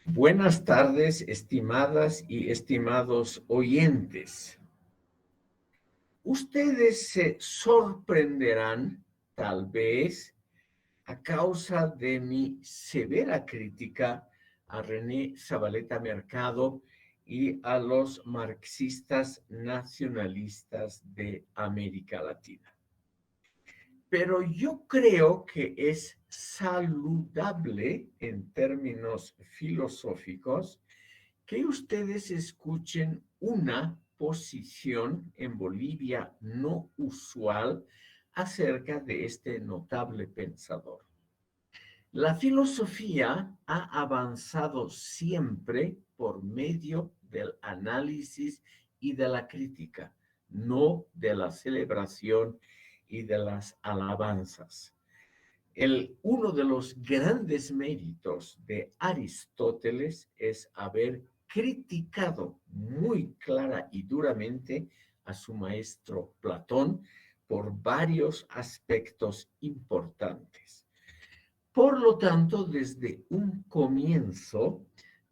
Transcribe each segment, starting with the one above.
Buenas tardes, estimadas y estimados oyentes. Ustedes se sorprenderán, tal vez, a causa de mi severa crítica a René Zabaleta Mercado y a los marxistas nacionalistas de América Latina. Pero yo creo que es saludable en términos filosóficos que ustedes escuchen una posición en Bolivia no usual acerca de este notable pensador. La filosofía ha avanzado siempre por medio del análisis y de la crítica, no de la celebración y de las alabanzas. Uno de los grandes méritos de Aristóteles es haber criticado muy clara y duramente a su maestro Platón por varios aspectos importantes. Por lo tanto, desde un comienzo,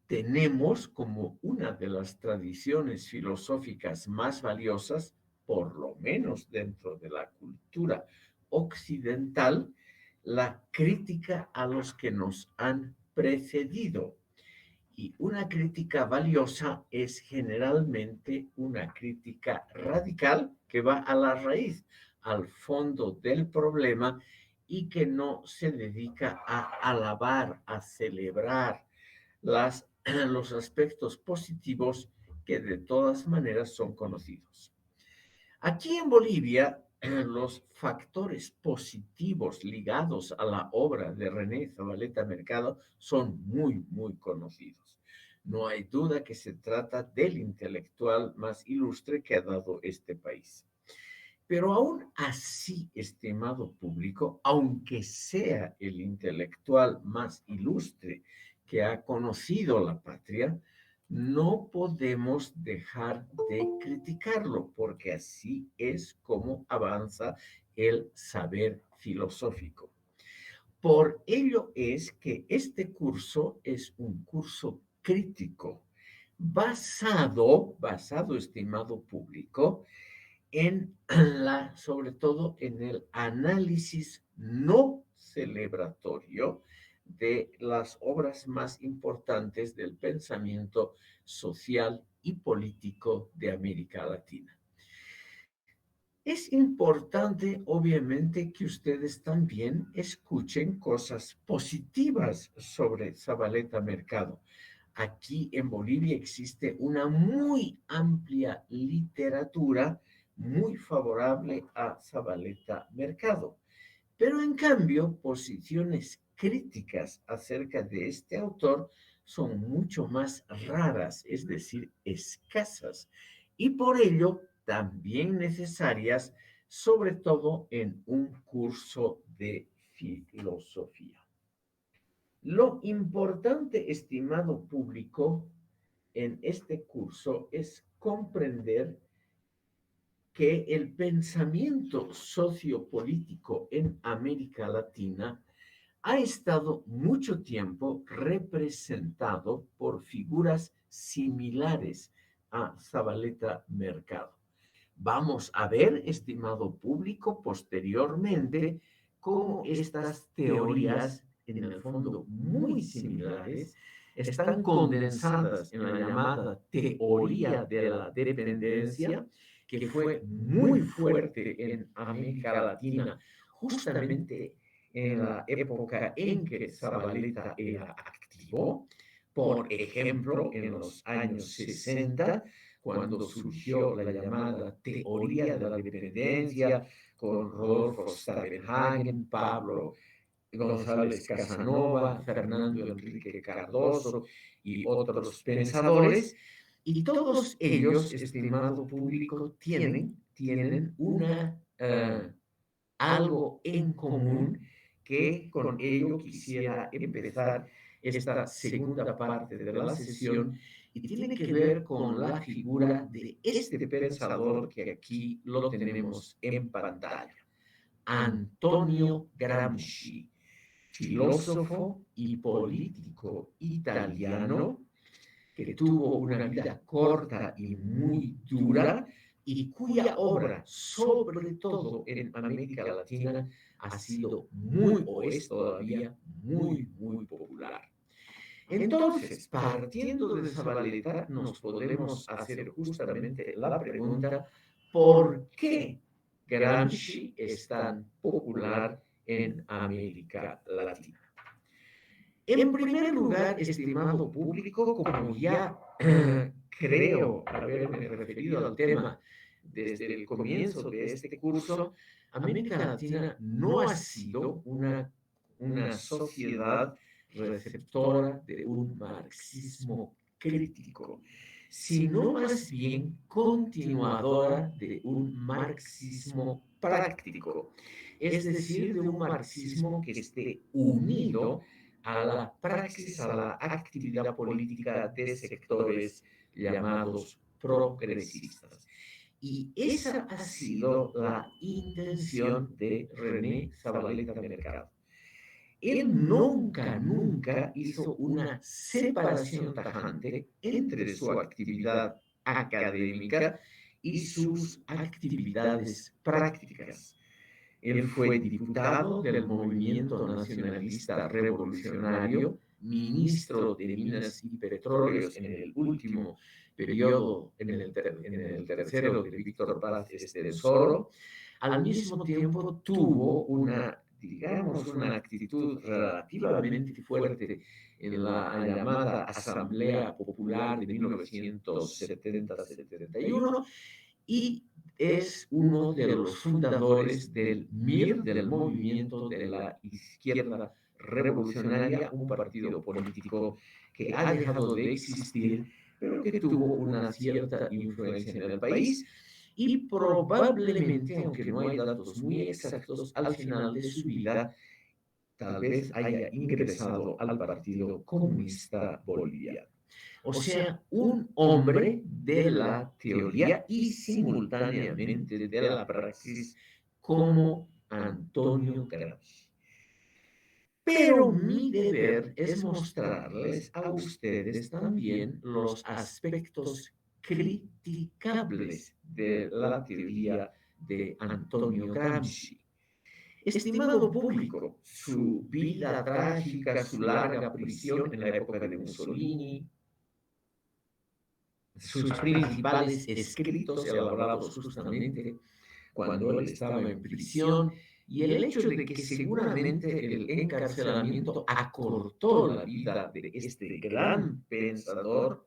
tenemos como una de las tradiciones filosóficas más valiosas, por lo menos dentro de la cultura occidental, la crítica a los que nos han precedido. Y una crítica valiosa es generalmente una crítica radical que va a la raíz, al fondo del problema y que no se dedica a alabar, a celebrar los aspectos positivos que de todas maneras son conocidos. Aquí en Bolivia, los factores positivos ligados a la obra de René Zabaleta Mercado son muy conocidos. No hay duda que se trata del intelectual más ilustre que ha dado este país. Pero aún así, estimado público, aunque sea el intelectual más ilustre que ha conocido la patria, no podemos dejar de criticarlo, porque así es como avanza el saber filosófico. Por ello es que este curso es un curso crítico, basado, estimado público, sobre todo en el análisis no celebratorio de las obras más importantes del pensamiento social y político de América Latina. Es importante, obviamente, que ustedes también escuchen cosas positivas sobre Zabaleta Mercado. Aquí en Bolivia existe una muy amplia literatura muy favorable a Zabaleta Mercado. Pero en cambio, posiciones críticas acerca de este autor son mucho más raras, es decir, escasas, y por ello también necesarias, sobre todo en un curso de filosofía. Lo importante, estimado público, en este curso es comprender que el pensamiento sociopolítico en América Latina ha estado mucho tiempo representado por figuras similares a Zabaleta Mercado. Vamos a ver, estimado público, posteriormente, cómo estas teorías, en el fondo muy similares, están condensadas en la llamada teoría de la dependencia, que fue muy fuerte en América Latina, justamente en la época en que Zabaleta era activo. Por ejemplo, en los años 60, cuando surgió la llamada teoría de la dependencia con Rodolfo Stavenhagen, Pablo González Casanova, Fernando Enrique Cardoso y otros pensadores. Y todos ellos, estimado público, tienen algo en común, que con ello quisiera empezar esta segunda parte de la sesión, y tiene que ver con la figura de este pensador que aquí lo tenemos en pantalla, Antonio Gramsci. filósofo y político italiano que tuvo una vida corta y muy dura y cuya obra, sobre todo en América Latina, ha sido muy o es todavía muy popular. Entonces, partiendo de Zabaleta, nos podemos hacer justamente la pregunta, ¿por qué Gramsci es tan popular en América Latina? En primer lugar, estimado público, como ya creo haberme referido al tema desde el comienzo de este curso, América Latina no ha sido una sociedad receptora de un marxismo crítico, sino más bien continuadora de un marxismo práctico, es decir, de un marxismo que esté unido a la praxis, a la actividad política de sectores llamados progresistas. Y esa ha sido la intención de René Zabaleta Mercado. Él nunca hizo una separación tajante entre su actividad académica y sus actividades prácticas. Él fue diputado del Movimiento Nacionalista Revolucionario, ministro de Minas y Petróleos en el último periodo, en el tercero de Víctor Paz Estenssoro. Al mismo tiempo tuvo una actitud relativamente fuerte en la llamada Asamblea Popular de 1970-71 y es uno de los fundadores del MIR, del Movimiento de la Izquierda Revolucionaria, un partido político que ha dejado de existir, pero que tuvo una cierta influencia en el país y probablemente, aunque no hay datos muy exactos, al final de su vida tal vez haya ingresado al Partido Comunista Boliviano. O sea, un hombre de la teoría y simultáneamente de la praxis como Antonio Gramsci. Pero mi deber es mostrarles a ustedes también los aspectos criticables de la teoría de Antonio Gramsci. Estimado público, su vida trágica, su larga prisión en la época de Mussolini, sus principales escritos elaborados justamente cuando él estaba en prisión y el hecho de que seguramente el encarcelamiento acortó la vida de este gran pensador,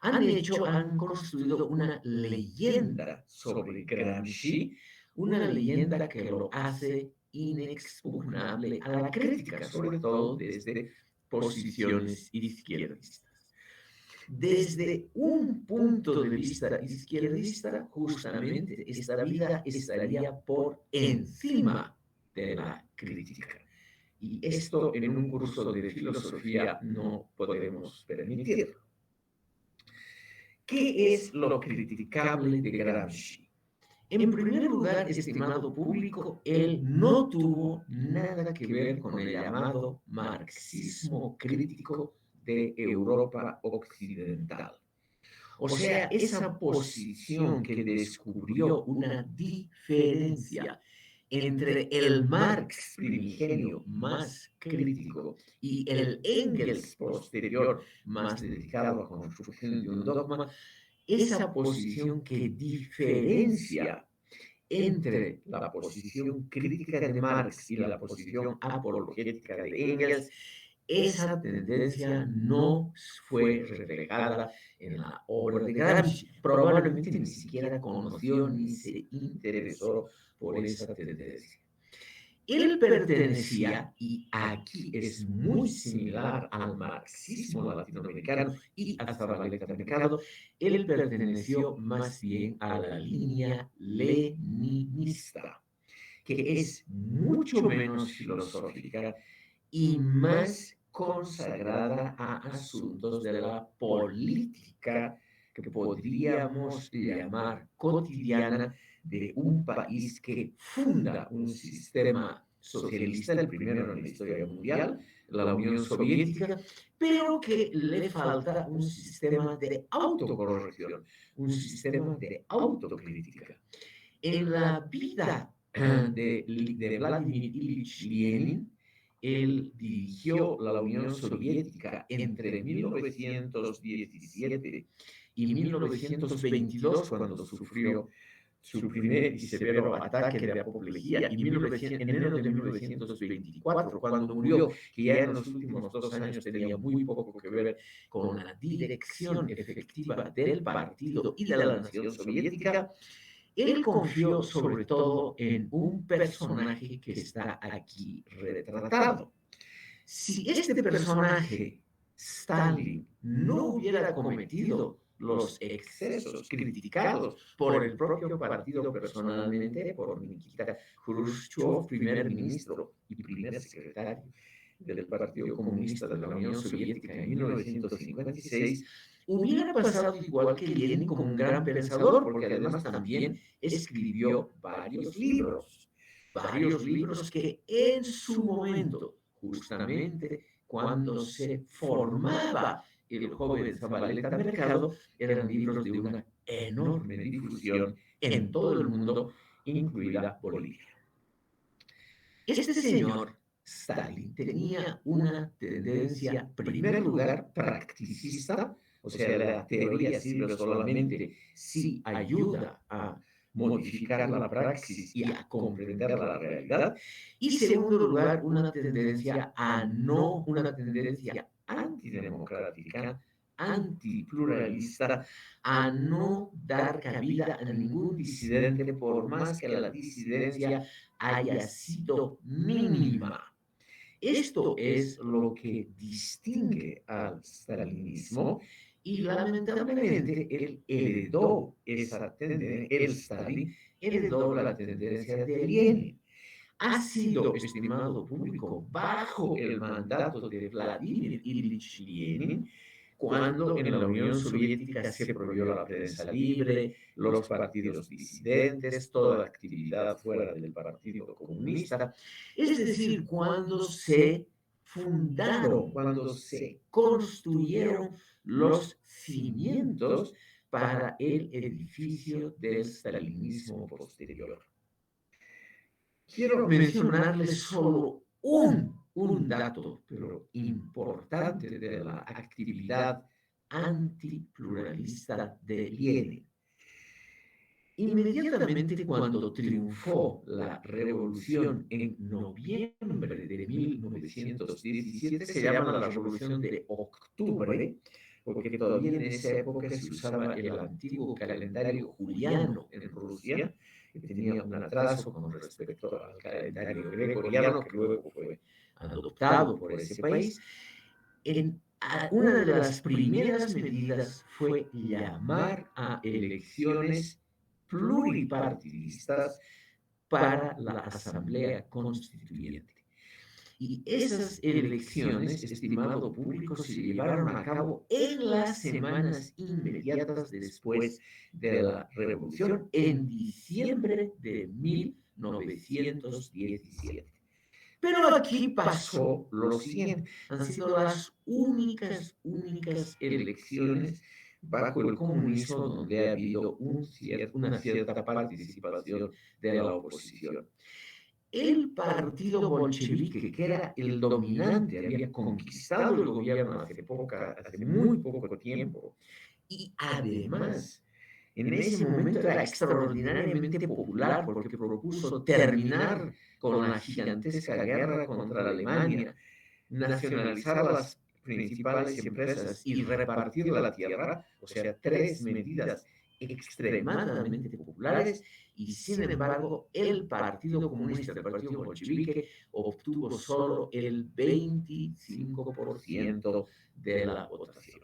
han construido una leyenda sobre Gramsci, una leyenda que lo hace inexpugnable a la crítica, sobre todo desde posiciones izquierdistas. Desde un punto de vista izquierdista, justamente esta vida estaría por encima de la crítica. Y esto en un curso de filosofía no podemos permitirlo. ¿Qué es lo criticable de Gramsci? En primer lugar, estimado público, él no tuvo nada que ver con el llamado marxismo crítico de Europa Occidental. O sea, esa posición que descubrió una diferencia entre el Marx primigenio más crítico y el Engels posterior más dedicado a construcción de un dogma, esa posición que diferencia entre la posición crítica de Marx y la posición apologética de Engels, esa tendencia no fue reflejada en la obra de Gramsci. Probablemente ni siquiera conoció ni se interesó por esa tendencia. Él pertenecía, y aquí es muy similar al marxismo latinoamericano y a Zabaleta Mercado, él perteneció más bien a la línea leninista, que es mucho menos filosófica y más consagrada a asuntos de la política que podríamos llamar cotidiana de un país que funda un sistema socialista, el primero en la historia mundial, la Unión Soviética, pero que le falta un sistema de autocorrección, un sistema de autocrítica. En la vida de Vladimir Ilich Lenin, él dirigió la Unión Soviética entre 1917 y 1922, cuando sufrió su primer y severo ataque de apoplejía, y en enero de 1924, cuando murió, que ya en los últimos 2 años tenía muy poco que ver con la dirección efectiva del partido y de la nación soviética. Él confió sobre todo en un personaje que está aquí retratado. Si este personaje, Stalin, no hubiera cometido los excesos criticados por el propio partido personalmente, por Nikita Khrushchev, primer ministro y primer secretario del Partido Comunista de la Unión Soviética en 1956, hubiera pasado igual que Lenin como un gran pensador, porque además también escribió varios libros que en su momento, justamente cuando se formaba el joven Zabaleta Mercado, eran libros de una enorme difusión en todo el mundo, incluida Bolivia. Este señor, Stalin, tenía una tendencia, en primer lugar, practicista, o sea, la teoría sirve solamente si ayuda a modificar la praxis y a comprender la realidad. Y segundo lugar, una tendencia antidemocrática, antipluralista, a no dar cabida a ningún disidente, por más que la disidencia haya sido mínima. Esto es lo que distingue al stalinismo y lamentablemente él heredó esa tendencia, el Stalin heredó la tendencia de Lenin. Ha sido, estimado público, bajo el mandato de Vladimir Ilich Lenin, cuando en la Unión Soviética se prohibió la prensa libre, los partidos disidentes, toda actividad fuera del Partido Comunista. Es decir, cuando se fundaron, cuando se construyeron los cimientos para el edificio del stalinismo posterior. Quiero mencionarles solo un dato, pero importante, de la actividad antipluralista de Lenin. Inmediatamente cuando triunfó la revolución en noviembre de 1917, se llama la Revolución de Octubre, porque todavía en esa época se usaba el antiguo calendario juliano en Rusia, que tenía un atraso con respecto al calendario gregoriano, que luego fue adoptado por ese país. Una de las primeras medidas fue llamar a elecciones pluripartidistas para la Asamblea Constituyente. Y esas elecciones, estimado público, se llevaron a cabo en las semanas inmediatas después de la Revolución, en diciembre de 1917. Pero aquí pasó lo siguiente: han sido las únicas elecciones bajo el comunismo donde ha habido una cierta participación de la oposición. El partido bolchevique, que era el dominante, había conquistado el gobierno hace muy poco tiempo, y además en ese momento era extraordinariamente popular porque propuso terminar con la gigantesca guerra contra Alemania, nacionalizar las principales empresas y repartir la tierra, o sea, 3 medidas extremadamente populares, y sin embargo el Partido Comunista, el Partido Bolchevique, obtuvo solo el 25% de la votación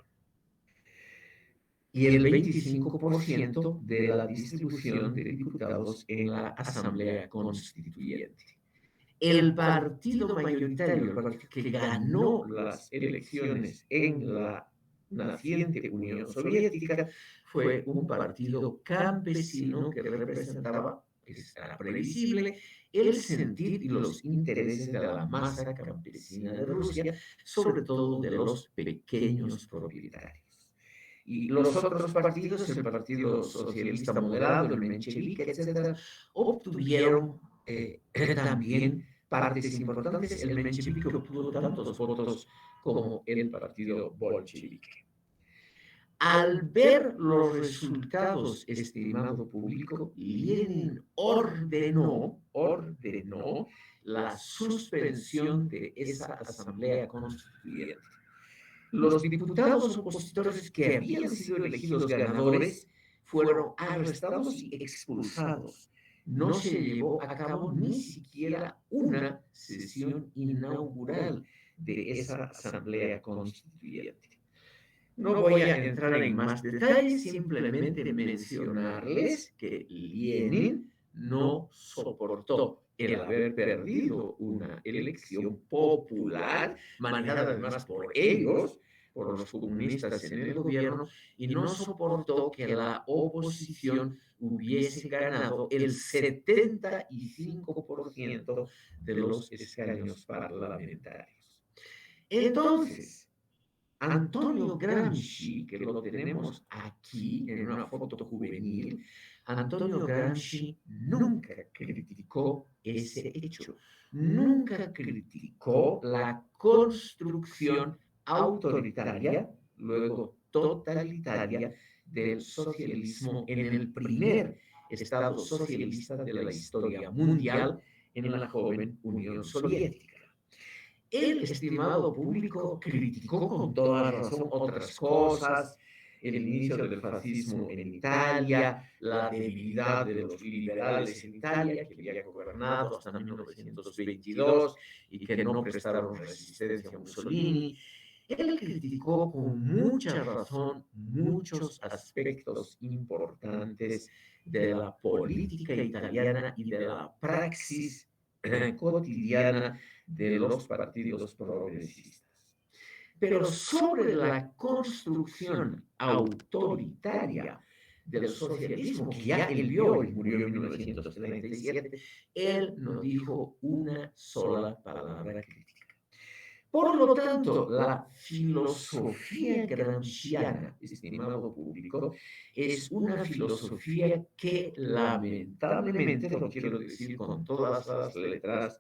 y el 25% de la distribución de diputados en la Asamblea Constituyente. El partido mayoritario, el partido que ganó las elecciones en la naciente Unión Soviética, fue un partido campesino que representaba, que era previsible, el sentir y los intereses de la masa campesina de Rusia, sobre todo de los pequeños propietarios. Y los otros partidos, el Partido Socialista Moderado, el menchevique, etcétera, obtuvieron también partes importantes. El menchevique obtuvo tantos votos como el partido bolchevique. Al ver los resultados, estimado público, Lenin ordenó la suspensión de esa asamblea constituyente. Los diputados opositores que habían sido elegidos ganadores fueron arrestados y expulsados. No se llevó a cabo ni siquiera una sesión inaugural de esa asamblea constituyente. No voy a entrar en más detalles, simplemente mencionarles que Lenin no soportó el haber perdido una elección popular, manejada además por ellos, por los comunistas en el gobierno, y no soportó que la oposición hubiese ganado el 75% de los escaños parlamentarios. Entonces, Antonio Gramsci, que lo tenemos aquí en una foto juvenil, Antonio Gramsci nunca criticó ese hecho, nunca criticó la construcción autoritaria, luego totalitaria, del socialismo en el primer estado socialista de la historia mundial, en la joven Unión Soviética. El estimado público criticó con toda razón otras cosas, el inicio del fascismo en Italia, la debilidad de los liberales en Italia, que había gobernado hasta 1922 y que no prestaron resistencia a Mussolini. Él criticó con mucha razón muchos aspectos importantes de la política italiana y de la praxis cotidiana de los partidos progresistas. Pero sobre la construcción autoritaria del socialismo, que ya él vio y murió en 1937, él no dijo una sola palabra crítica. Por lo tanto, la filosofía gramsciana, estimado público, es una filosofía que lamentablemente, lo quiero decir con todas las letras,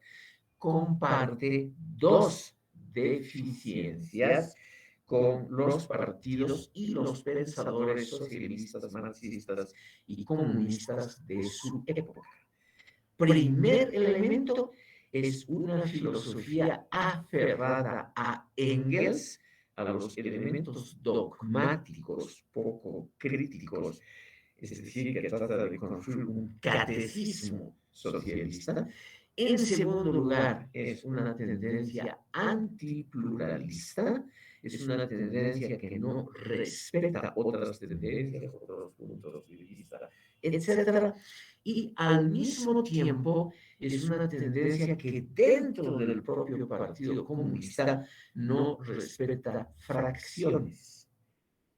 comparte dos deficiencias con los partidos y los pensadores socialistas, marxistas y comunistas de su época. Primer elemento es una filosofía aferrada a Engels, a los elementos dogmáticos poco críticos, es decir, que trata de construir un catecismo socialista. En segundo lugar, es una tendencia antipluralista, es una tendencia que no respeta otras tendencias, otros puntos de vista, etc. Y al mismo tiempo es una tendencia que dentro del propio Partido Comunista no respeta fracciones.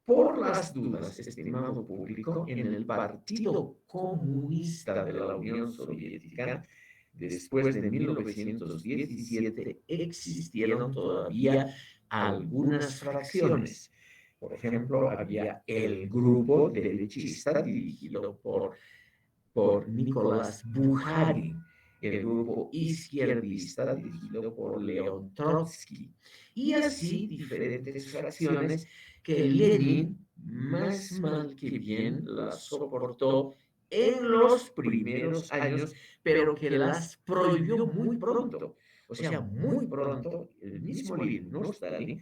Por las dudas, estimado público, en el Partido Comunista de la Unión Soviética, después de 1917, existieron todavía algunas fracciones. Por ejemplo, había el grupo derechista dirigido por Nicolás Bukharin, el grupo izquierdista dirigido por León Trotsky, y así diferentes fracciones que Lenin, más mal que bien, las soportó en los primeros años, pero que las prohibió muy pronto. O sea, muy pronto, el mismo Lenin, no Stalin,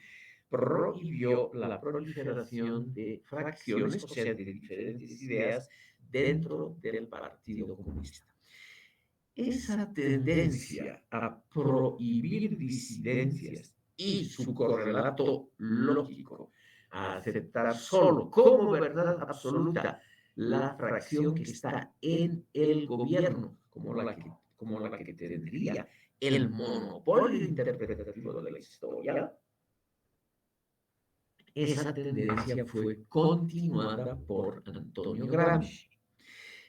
prohibió la proliferación de fracciones, o sea, de diferentes ideas dentro del Partido Comunista. Esa tendencia a prohibir disidencias y su correlato lógico a aceptar solo como verdad absoluta la fracción que está en el gobierno, como la que tendría el monopolio interpretativo de la historia, esa tendencia fue continuada por Antonio Gramsci.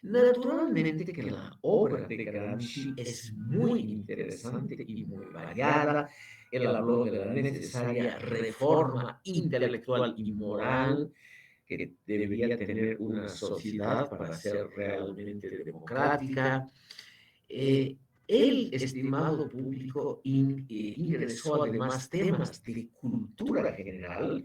Naturalmente que la obra de Gramsci es muy interesante y muy variada. Él habló de la necesaria reforma intelectual y moral que debería tener una sociedad para ser realmente democrática. El estimado público ingresó además temas de cultura general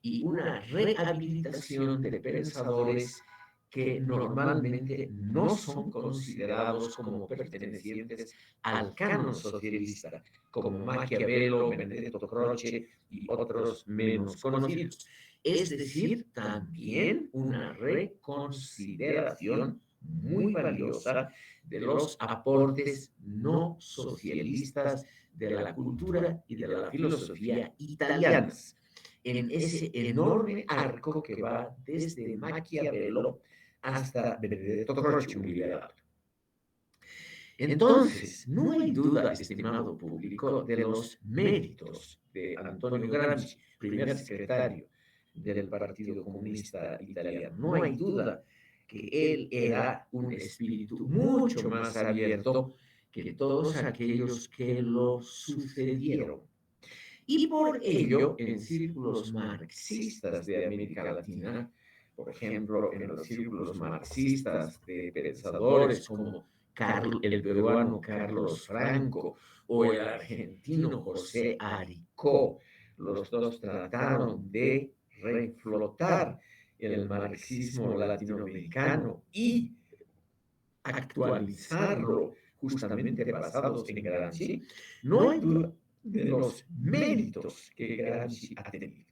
y una rehabilitación de pensadores que normalmente no son considerados como pertenecientes al canon socialista, como Maquiavelo, Benedetto Croce y otros menos conocidos. Es decir, también una reconsideración muy valiosa de los aportes no socialistas de la cultura y de la filosofía italianas en ese enorme arco que va desde Maquiavelo hasta Benedetto Croce, un liberal. Entonces, no hay duda, estimado público, de los méritos de Antonio Gramsci, primer secretario del Partido Comunista Italiano. No hay duda que él era un espíritu mucho más abierto que todos aquellos que lo sucedieron. Y por ello, en círculos marxistas de América Latina, por ejemplo, en los círculos marxistas de pensadores como el peruano Carlos Franco o el argentino José Aricó, los dos trataron de reflotar el marxismo latinoamericano y actualizarlo justamente basados en Gramsci. No hay duda de los méritos que Gramsci ha tenido.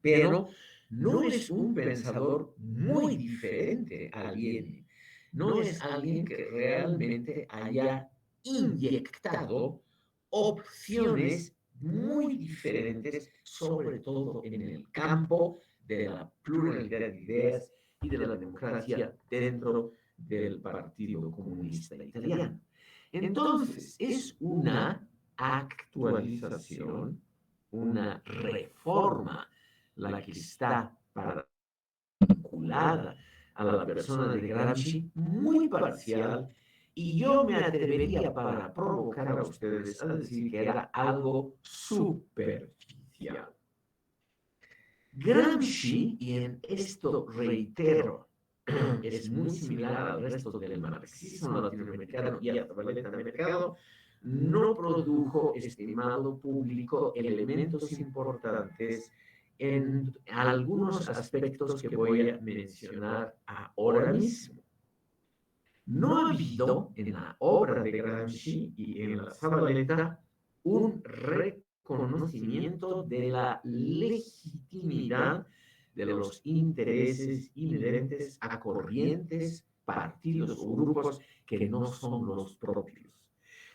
Pero no es un pensador muy diferente a Lenin. No es alguien que realmente haya inyectado opciones muy diferentes, sobre todo en el campo de la pluralidad de ideas y de la democracia dentro del Partido Comunista Italiano. Entonces, es una actualización, una reforma la que está vinculada a la persona de Gramsci, muy parcial, y yo me atrevería para provocar a ustedes a decir que era algo superficial. Gramsci, y en esto reitero, es muy similar al resto del marxismo latinoamericano y a Zavaleta Mercado, no produjo, estimado público, elementos importantes en algunos aspectos que voy a mencionar ahora mismo. No ha habido en la obra de Gramsci y en la Zavaleta un reconocimiento de la legitimidad de los intereses inherentes a corrientes, partidos o grupos que no son los propios.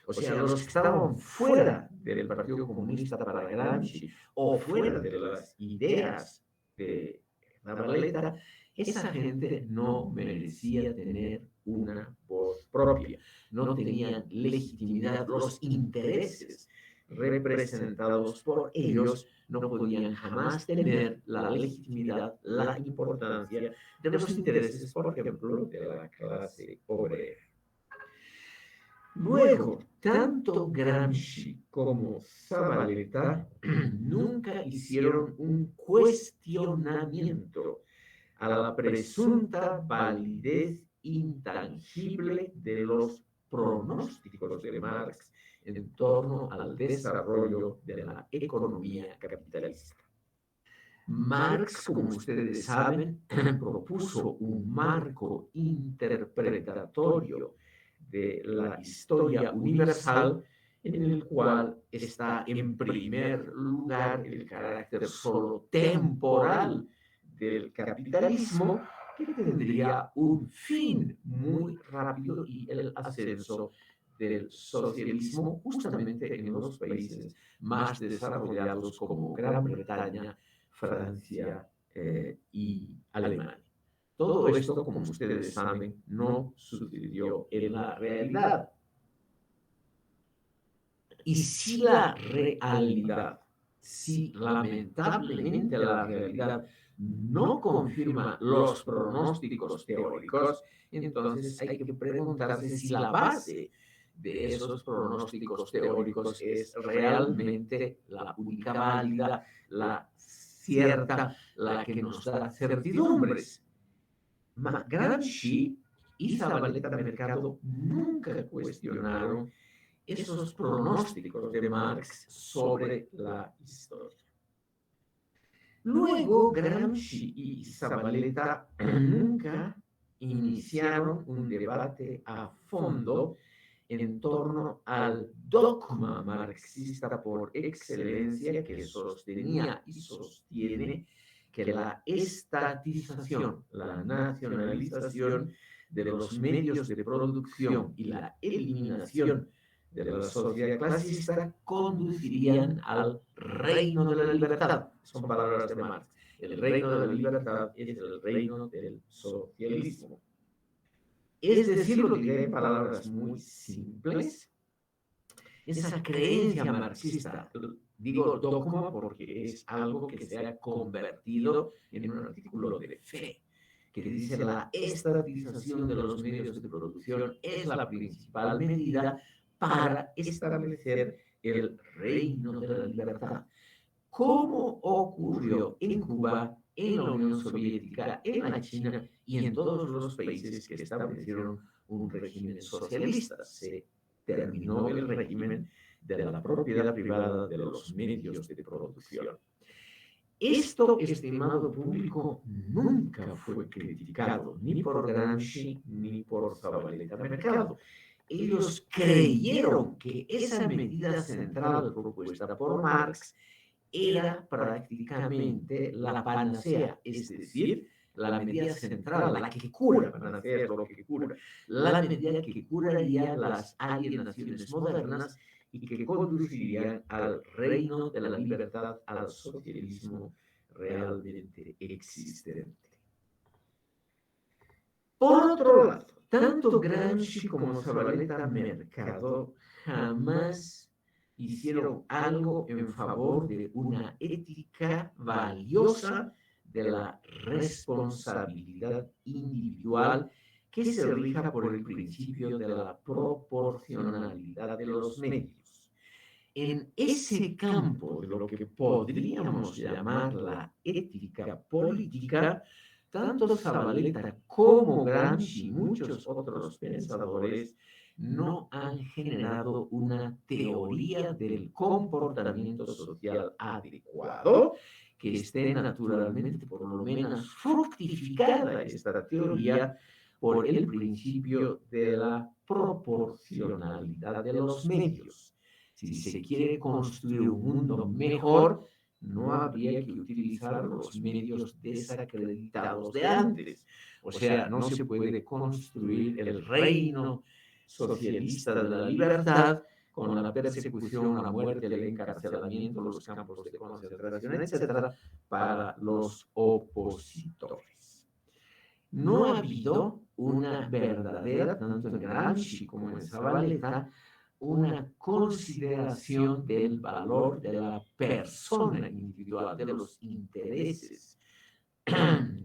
O sea, los que estaban fuera del Partido Comunista para Gramsci o fuera de las ideas de Zavaleta, esa gente no merecía tener una voz propia, no tenían legitimidad, los intereses representados por ellos no podían jamás tener la legitimidad, la importancia de los intereses, por ejemplo, de la clase obrera. Luego, tanto Gramsci como Zavaleta nunca hicieron un cuestionamiento a la presunta validez intangible de los pronósticos de Marx en torno al desarrollo de la economía capitalista. Marx, como ustedes saben, propuso un marco interpretatorio de la historia universal en el cual está en primer lugar el carácter solo temporal del capitalismo, que tendría un fin muy rápido y el ascenso del socialismo justamente en los países más desarrollados como Gran Bretaña, Francia y Alemania. Todo esto, como ustedes saben, no sucedió en la realidad. Y si la realidad si lamentablemente la realidad no confirma los pronósticos teóricos, entonces hay que preguntarse si la base de esos pronósticos teóricos es realmente la única válida, la cierta, la que nos da certidumbres. Gramsci y Zabaleta Mercado nunca cuestionaron esos pronósticos de Marx sobre la historia. Luego, Gramsci y Zabaleta nunca iniciaron un debate a fondo en torno al dogma marxista por excelencia que sostenía y sostiene que la estatización, la nacionalización de los medios de producción y la eliminación de la sociedad clasista conducirían al reino de la libertad. Son palabras de Marx. El reino de la libertad es el reino del socialismo. Es decir, lo diré en palabras muy simples, esa creencia marxista, digo dogma porque es algo que se ha convertido en un artículo de fe, que dice la estatización de los medios de producción es la principal medida para establecer el reino de la libertad. ¿Cómo ocurrió en Cuba, en la Unión Soviética, en la China y en todos los países que establecieron un régimen socialista? Se terminó el régimen de la propiedad privada de los medios de producción. Esto, estimado público, nunca fue criticado ni por Gramsci ni por Zabaleta Mercado. Ellos creyeron que esa medida central propuesta por Marx era prácticamente la panacea, es decir, la medida central, la que cura, panacea es lo que cura, la medida que curaría las alienaciones modernas y que conducirían al reino de la libertad, al socialismo realmente existente. Por otro lado, tanto Gramsci como Zabaleta Mercado jamás hicieron algo en favor de una ética valiosa de la responsabilidad individual que se rija por el principio de la proporcionalidad de los medios. En ese campo de lo que podríamos llamar la ética política, tanto Zabaleta como Gramsci y muchos otros pensadores no han generado una teoría del comportamiento social adecuado que esté naturalmente, por lo menos, fructificada esta teoría por el principio de la proporcionalidad de los medios. Si se quiere construir un mundo mejor, no habría que utilizar los medios desacreditados de antes. O sea, no se puede construir el reino socialista de la libertad con la persecución, la muerte, el encarcelamiento, los campos de concentración, etcétera, para los opositores. No ha habido una verdadera, tanto en Gramsci como en Zabaleta, una consideración del valor de la persona individual, de los intereses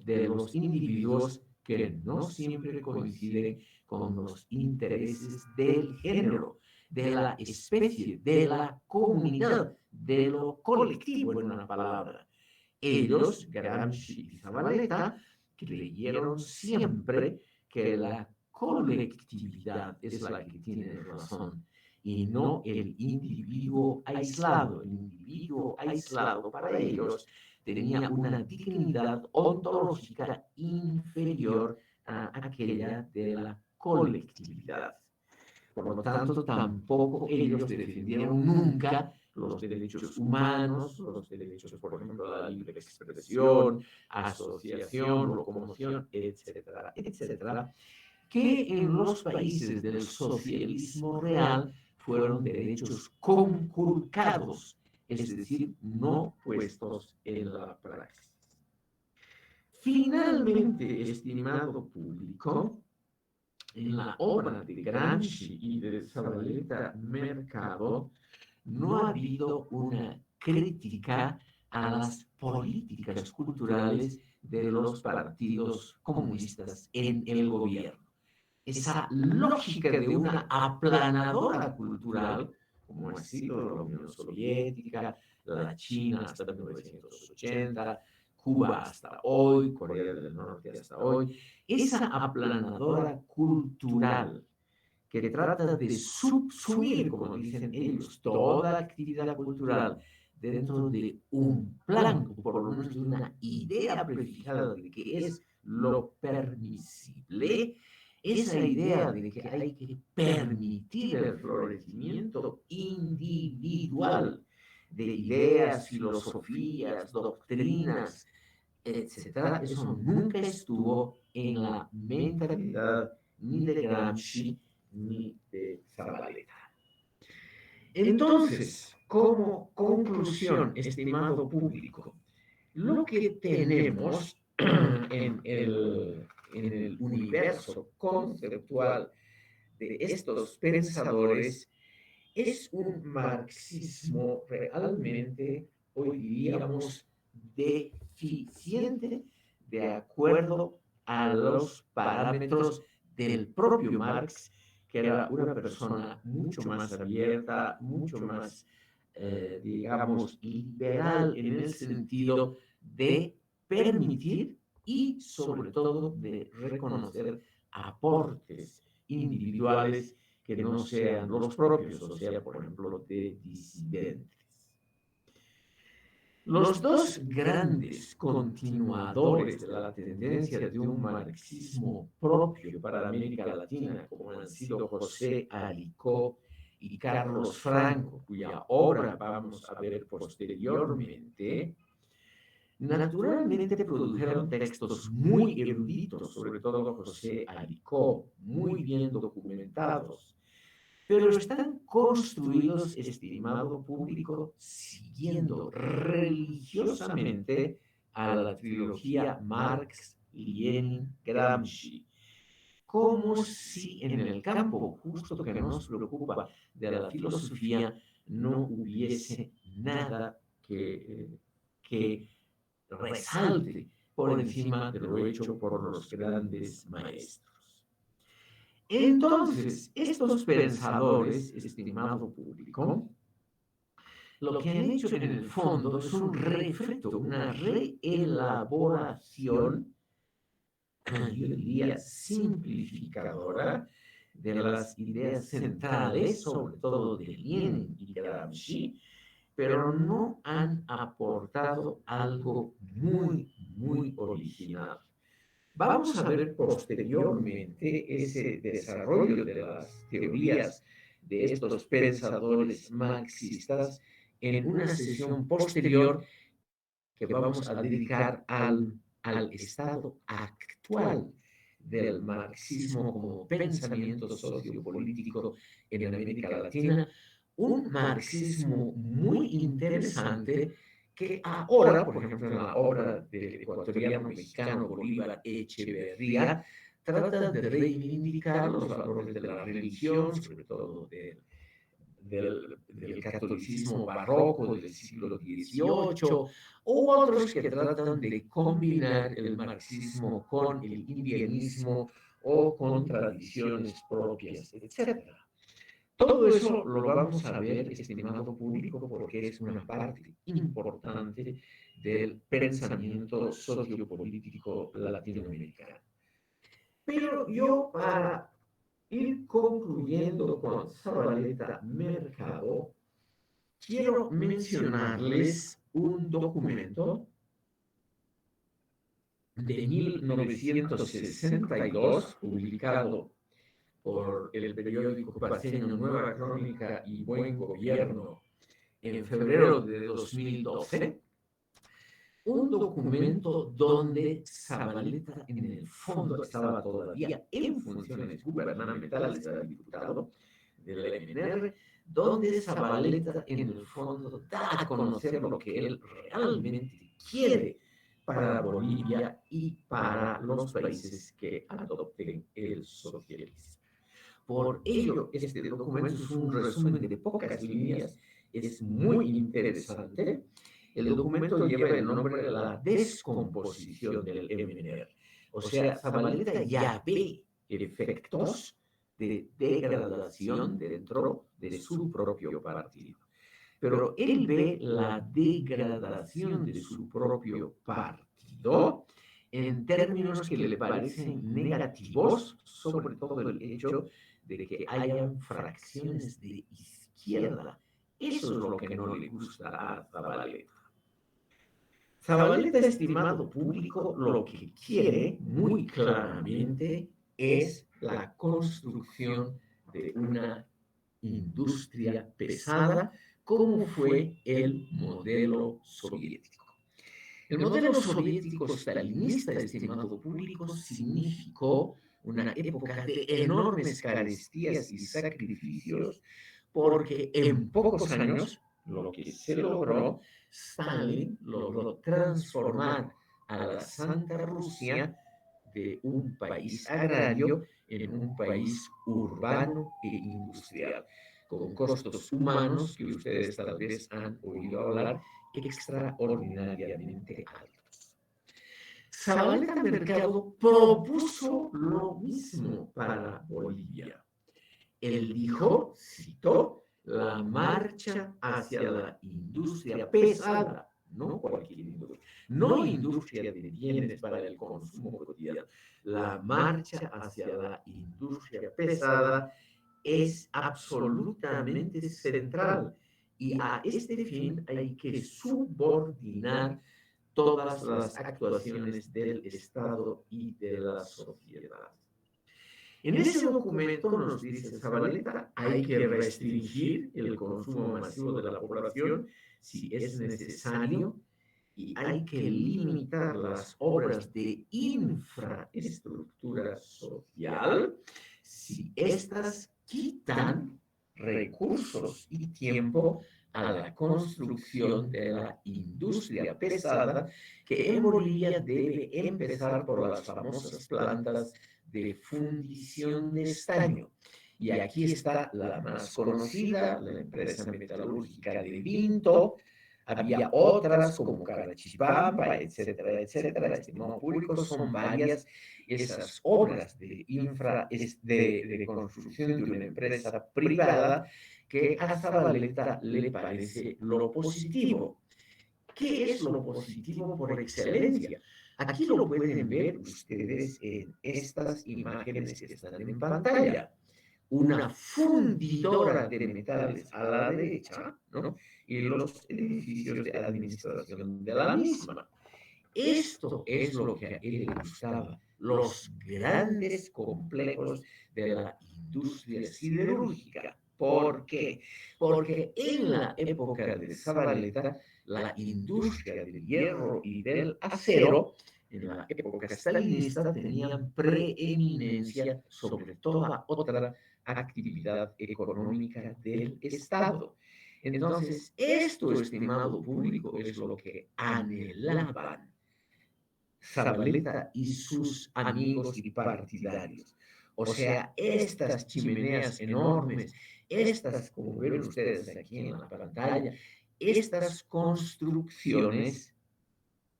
de los individuos que no siempre coinciden con los intereses del género, de la especie, de la comunidad, de lo colectivo, en una palabra. Ellos, Gramsci y Zabaleta, creyeron siempre que la colectividad es la que tiene razón y no el individuo aislado. El individuo aislado para ellos tenía una dignidad ontológica inferior a aquella de la colectividad. Por lo tanto, tampoco ellos defendieron nunca los derechos humanos, los derechos, por ejemplo, a la libre expresión, asociación, locomoción, etcétera, etcétera, que en los países del socialismo real fueron derechos conculcados, es decir, no puestos en la praxis. Finalmente, estimado público, en la obra de Gramsci y de Zabaleta Mercado no ha habido una crítica a las políticas culturales de los partidos comunistas en el gobierno. Esa lógica de una aplanadora cultural, como ha sido la Unión Soviética, la China hasta 1980, Cuba hasta hoy, Corea del Norte hasta hoy, esa aplanadora cultural que trata de subsumir, como dicen ellos, toda actividad cultural dentro de un plan, o por lo menos de una idea prefijada de qué es lo permisible, esa idea de que hay que permitir el florecimiento individual de ideas, filosofías, doctrinas, etcétera, eso nunca estuvo en la mentalidad ni de Gramsci ni de Zabaleta. Entonces, como conclusión, estimado público, lo que tenemos en el universo conceptual de estos pensadores es un marxismo realmente, hoy diríamos, deficiente de acuerdo a los parámetros del propio Marx, que era una persona mucho más abierta, mucho más, digamos, liberal en el sentido de permitir y sobre todo de reconocer aportes individuales que no sean los propios, o sea, por ejemplo, de disidentes. Los dos grandes continuadores de la tendencia de un marxismo propio para América Latina, como han sido José Alicó y Carlos Franco, cuya obra vamos a ver posteriormente, naturalmente produjeron textos muy eruditos, sobre todo José Alicó, muy bien documentados, pero están construidos, estimado público, siguiendo religiosamente a la trilogía Marx-Lenin-Gramsci, como si en el campo justo que nos preocupa de la filosofía no hubiese nada que resalte por encima de lo hecho por los grandes maestros. Entonces, estos pensadores, estimado público, lo que han hecho en el fondo es un refrito, una reelaboración, yo diría, simplificadora de las ideas centrales, sobre todo de Lenin y Gramsci, pero no han aportado algo muy, muy original. Vamos a ver posteriormente ese desarrollo de las teorías de estos pensadores marxistas en una sesión posterior que vamos a dedicar al estado actual del marxismo como pensamiento sociopolítico en América Latina, un marxismo muy interesante que ahora, por ejemplo, en la obra del ecuatoriano mexicano Bolívar Echeverría, trata de reivindicar los valores de la religión, sobre todo del catolicismo barroco del siglo XVIII, u otros que tratan de combinar el marxismo con el indianismo o con tradiciones propias, etc. Todo eso lo vamos a ver, estimado público, porque es una parte importante del pensamiento sociopolítico latinoamericano. Pero yo, para ir concluyendo con Zabaleta Mercado, quiero mencionarles un documento de 1962, publicado por el periódico paceño Nueva Crónica y Buen Gobierno en febrero de 2012, un documento donde Zabaleta en el fondo estaba todavía en funciones gubernamentales, era diputado de la MNR, donde Zabaleta en el fondo da a conocer lo que él realmente quiere para Bolivia y para los países que adopten el socialismo. Por ello, este documento es un resumen de pocas líneas es muy interesante. El documento lleva el nombre de la descomposición del MNR. O sea, Zabaleta ya ve efectos de degradación dentro de su propio partido. Pero él ve la degradación de su propio partido en términos que le parecen negativos, sobre todo el hecho de que hayan fracciones de izquierda. Eso es lo que no le gusta a Zabaleta. Zabaleta, estimado público, lo que quiere muy claramente es la construcción de una industria pesada, como fue el modelo soviético. El modelo soviético stalinista, estimado público, significó una época de enormes carestías y sacrificios, porque en pocos años lo que se logró, Stalin logró transformar a la Santa Rusia de un país agrario en un país urbano e industrial, con costos humanos que ustedes tal vez han oído hablar extraordinariamente altos. Zabaleta Mercado propuso lo mismo para Bolivia. Él dijo, citó, la marcha hacia la industria pesada, no cualquier industria, no industria de bienes para el consumo cotidiano, la marcha hacia la industria pesada es absolutamente central y a este fin hay que subordinar todas las actuaciones del Estado y de la sociedad. En ese documento nos dice Zabaleta, hay que restringir el consumo masivo de la población si es necesario y hay que limitar las obras de infraestructura social si éstas quitan recursos y tiempo a la construcción de la industria pesada, que en Bolivia debe empezar por las famosas plantas de fundición de estaño. Y aquí está la más conocida, la empresa metalúrgica de Vinto. Había otras como Carachipampa, etcétera, etcétera. Estimado público, son varias esas obras de construcción de una empresa privada que a Zabaleta le parece lo positivo. ¿Qué es lo positivo por excelencia? Aquí lo pueden ver ustedes en estas imágenes que están en pantalla. Una fundidora de metales a la derecha, ¿no? Y los edificios de administración de la misma. Esto es lo que a él le gustaba, los grandes complejos de la industria siderúrgica. ¿Por qué? Porque en la época de Zabaleta, la industria del hierro y del acero, en la época stalinista, tenían preeminencia sobre toda otra actividad económica del Estado. Entonces, esto, estimado público, es lo que anhelaban Zabaleta y sus amigos y partidarios. O sea, estas chimeneas enormes, estas, como ven ustedes aquí en la pantalla, estas construcciones,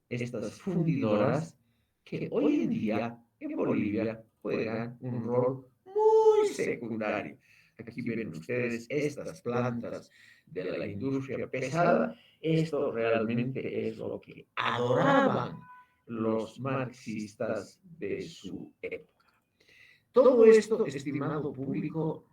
estas fundidoras, que hoy en día en Bolivia juegan un rol muy secundario. Aquí ven ustedes estas plantas de la industria pesada. Esto realmente es lo que adoraban los marxistas de su época. Todo esto, estimado público,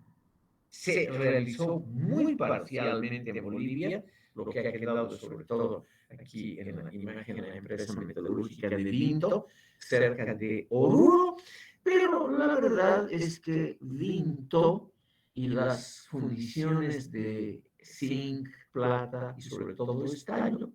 se realizó muy parcialmente en Bolivia, lo que ha quedado sobre todo aquí en la imagen de la empresa metalúrgica de Vinto, cerca de Oruro, pero la verdad es que Vinto y las fundiciones de zinc, plata y sobre todo estaño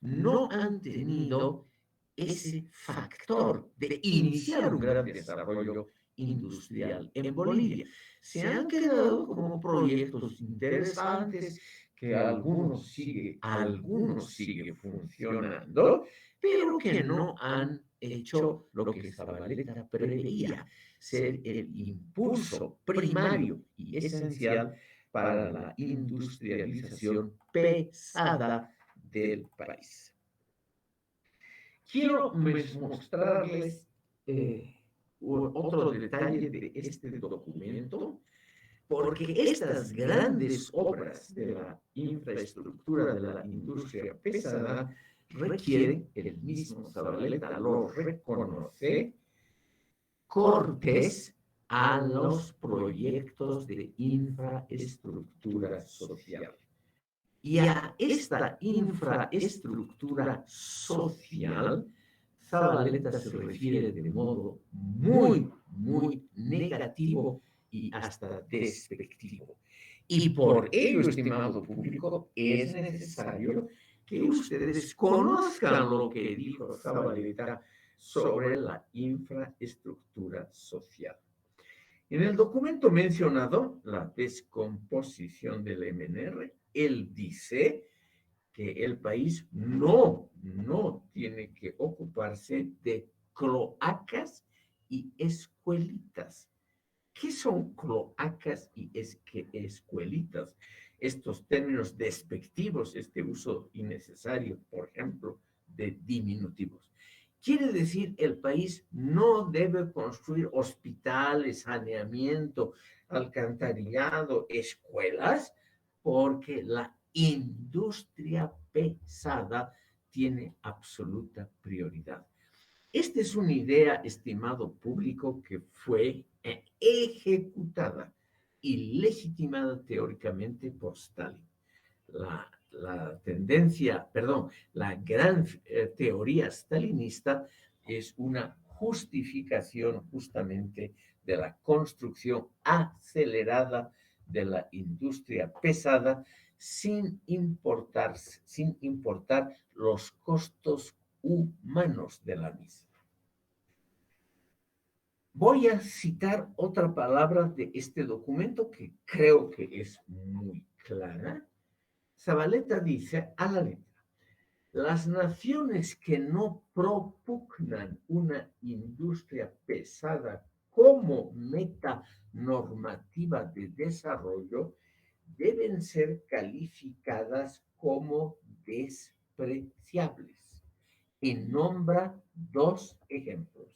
no han tenido ese factor de iniciar un gran desarrollo industrial en Bolivia. Se han quedado como proyectos interesantes que algunos siguen funcionando, pero que no han hecho lo que Zabaleta preveía, ser el impulso primario y esencial para la industrialización pesada del país. Quiero mostrarles otro detalle de este documento, porque estas grandes obras de la infraestructura de la industria pesada requieren, el mismo Zabaleta lo reconoce, cortes a los proyectos de infraestructura social. Y a esta infraestructura social, Zabaleta se refiere de modo muy negativo y hasta despectivo. Y por ello, estimado público, es necesario que ustedes conozcan lo que dijo Zabaleta sobre la infraestructura social. En el documento mencionado, la descomposición del MNR, él dice que el país no tiene que ocuparse de cloacas y escuelitas. ¿Qué son cloacas y escuelitas? Estos términos despectivos, este uso innecesario, por ejemplo, de diminutivos. Quiere decir, el país no debe construir hospitales, saneamiento, alcantarillado, escuelas, porque la industria pesada tiene absoluta prioridad. Esta es una idea, estimado público, que fue ejecutada y legitimada teóricamente por Stalin. La tendencia, perdón, la gran teoría stalinista es una justificación justamente de la construcción acelerada de la industria pesada sin importar los costos humanos de la misma. Voy a citar otra palabra de este documento que creo que es muy clara. Zabaleta dice a la letra: las naciones que no propugnan una industria pesada como meta normativa de desarrollo deben ser calificadas como despreciables. Y nombra dos ejemplos.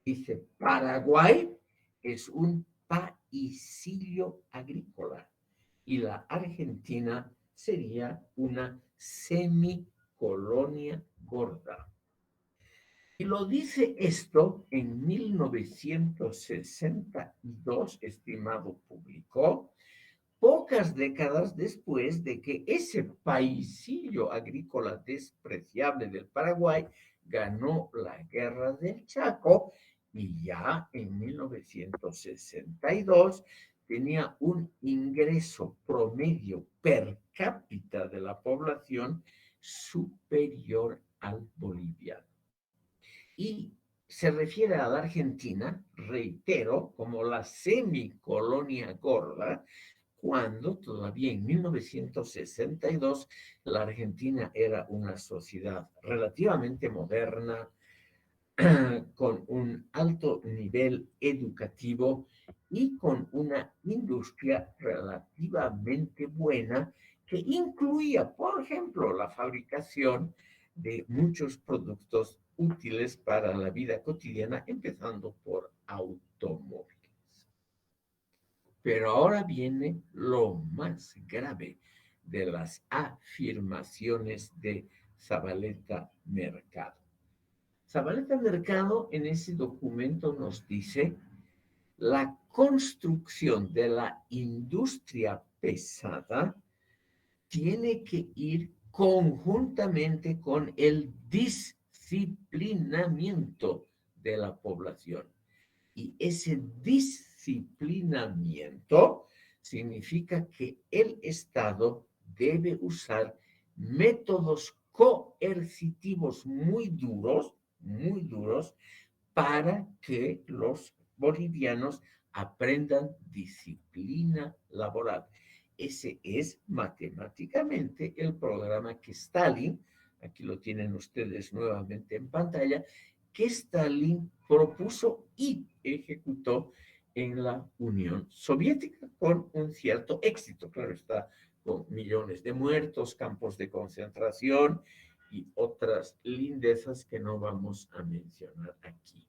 Dice, Paraguay es un paisillo agrícola y la Argentina sería una semicolonia gorda. Y lo dice esto en 1962, estimado público, pocas décadas después de que ese paisillo agrícola despreciable del Paraguay ganó la Guerra del Chaco y ya en 1962 tenía un ingreso promedio per cápita de la población superior al boliviano. Y se refiere a la Argentina, reitero, como la semicolonia gorda, cuando todavía en 1962 la Argentina era una sociedad relativamente moderna, con un alto nivel educativo y con una industria relativamente buena que incluía, por ejemplo, la fabricación de muchos productos útiles para la vida cotidiana, empezando por automóviles. Pero ahora viene lo más grave de las afirmaciones de Zabaleta Mercado. Zabaleta Mercado en ese documento nos dice: la construcción de la industria pesada tiene que ir conjuntamente con el disciplinamiento de la población. Y ese disciplinamiento significa que el Estado debe usar métodos coercitivos muy duros, para que los bolivianos aprendan disciplina laboral. Ese es matemáticamente el programa que Stalin, aquí lo tienen ustedes nuevamente en pantalla, que Stalin propuso y ejecutó en la Unión Soviética, con un cierto éxito, claro está, con millones de muertos, campos de concentración y otras lindezas que no vamos a mencionar aquí.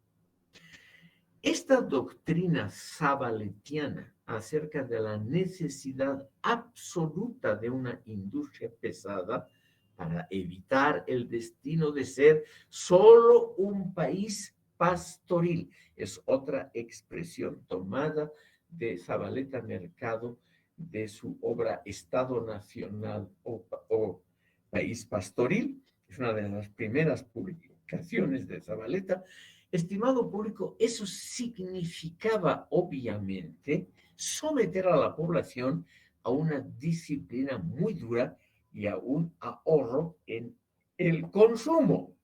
Esta doctrina sabaletiana acerca de la necesidad absoluta de una industria pesada para evitar el destino de ser solo un país pastoril es otra expresión tomada de Zabaleta Mercado de su obra Estado Nacional o País Pastoril. Es una de las primeras publicaciones de Zabaleta. Estimado público, eso significaba obviamente someter a la población a una disciplina muy dura y a un ahorro en el consumo.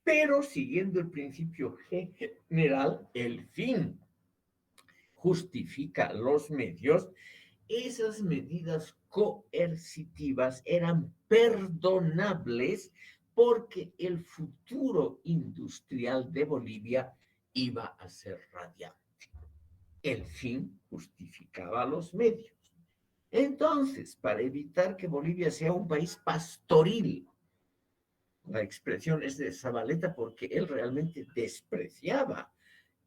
Pero siguiendo el principio general, el fin justifica los medios, esas medidas coercitivas eran perdonables porque el futuro industrial de Bolivia iba a ser radiante. El fin justificaba los medios. Entonces, para evitar que Bolivia sea un país pastoril, la expresión es de Zabaleta porque él realmente despreciaba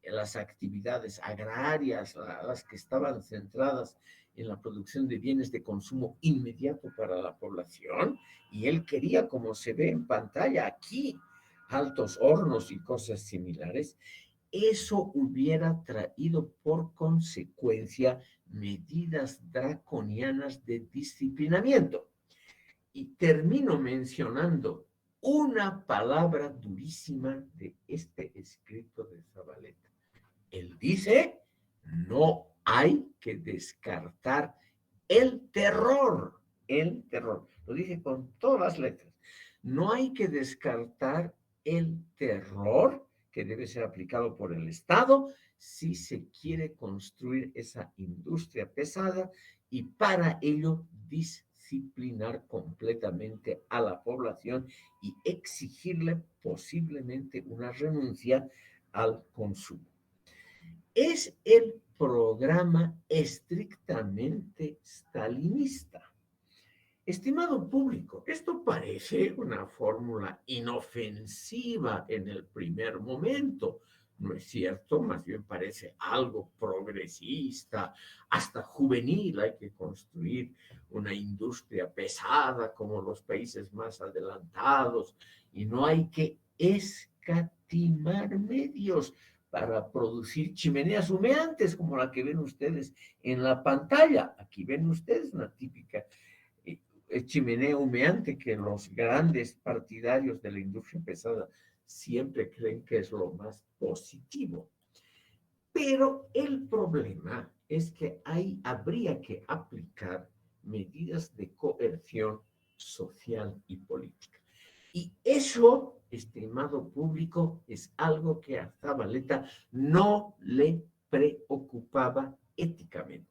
las actividades agrarias, las que estaban centradas en la producción de bienes de consumo inmediato para la población, y él quería, como se ve en pantalla aquí, altos hornos y cosas similares. Eso hubiera traído por consecuencia medidas draconianas de disciplinamiento. Y termino mencionando una palabra durísima de este escrito de Zabaleta. Él dice, no hay que descartar el terror, lo dije con todas las letras, no hay que descartar el terror que debe ser aplicado por el Estado si se quiere construir esa industria pesada y para ello disciplinar completamente a la población y exigirle posiblemente una renuncia al consumo. Es el programa estrictamente stalinista. Estimado público, esto parece una fórmula inofensiva en el primer momento. No es cierto, más bien parece algo progresista, hasta juvenil. Hay que construir una industria pesada como los países más adelantados y no hay que escatimar medios para producir chimeneas humeantes como la que ven ustedes en la pantalla. Aquí ven ustedes una típica chimenea humeante que los grandes partidarios de la industria pesada siempre creen que es lo más positivo. Pero el problema es que ahí habría que aplicar medidas de coerción social y política. Y eso, estimado público, es algo que a Zabaleta no le preocupaba éticamente.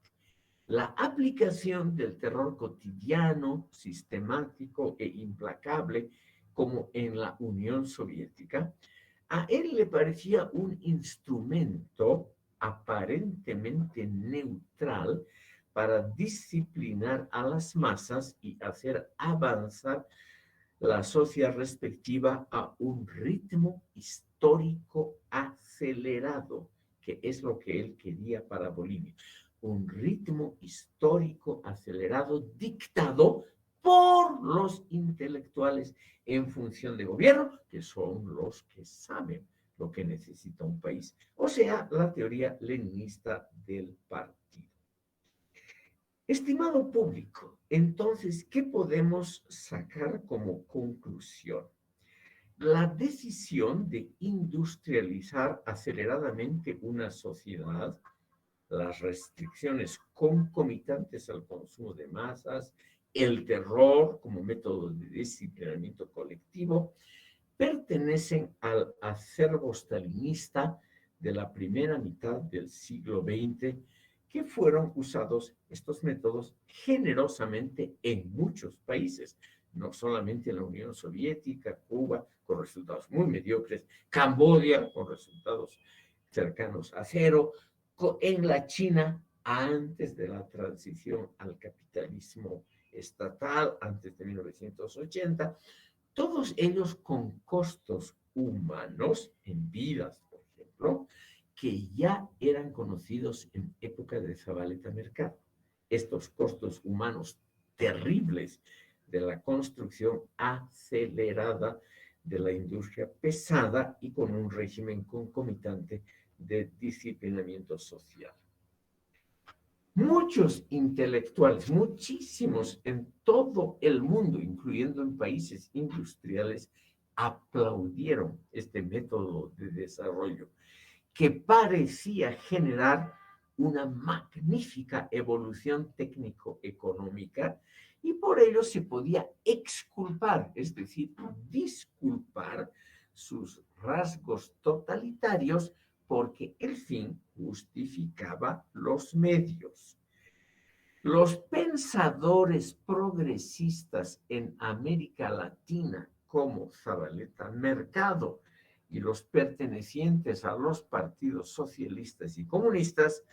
La aplicación del terror cotidiano, sistemático e implacable, como en la Unión Soviética, a él le parecía un instrumento aparentemente neutral para disciplinar a las masas y hacer avanzar la sociedad respectiva a un ritmo histórico acelerado, que es lo que él quería para Bolivia. Un ritmo histórico acelerado dictado por los intelectuales en función de gobierno, que son los que saben lo que necesita un país. O sea, la teoría leninista del partido. Estimado público, entonces, ¿qué podemos sacar como conclusión? La decisión de industrializar aceleradamente una sociedad, las restricciones concomitantes al consumo de masas, el terror como método de disciplinamiento colectivo, pertenecen al acervo stalinista de la primera mitad del siglo XX, que fueron usados estos métodos generosamente en muchos países, no solamente en la Unión Soviética, Cuba, con resultados muy mediocres, Camboya, con resultados cercanos a cero, en la China antes de la transición al capitalismo estatal, antes de 1980, todos ellos con costos humanos en vidas, por ejemplo, que ya eran conocidos en época de Zabaleta Mercado. Estos costos humanos terribles de la construcción acelerada de la industria pesada y con un régimen concomitante de disciplinamiento social. Muchos intelectuales, muchísimos en todo el mundo, incluyendo en países industriales, aplaudieron este método de desarrollo que parecía generar una magnífica evolución técnico-económica y por ello se podía exculpar, es decir, disculpar sus rasgos totalitarios porque el fin justificaba los medios. Los pensadores progresistas en América Latina, como Zabaleta Mercado y los pertenecientes a los partidos socialistas y comunistas,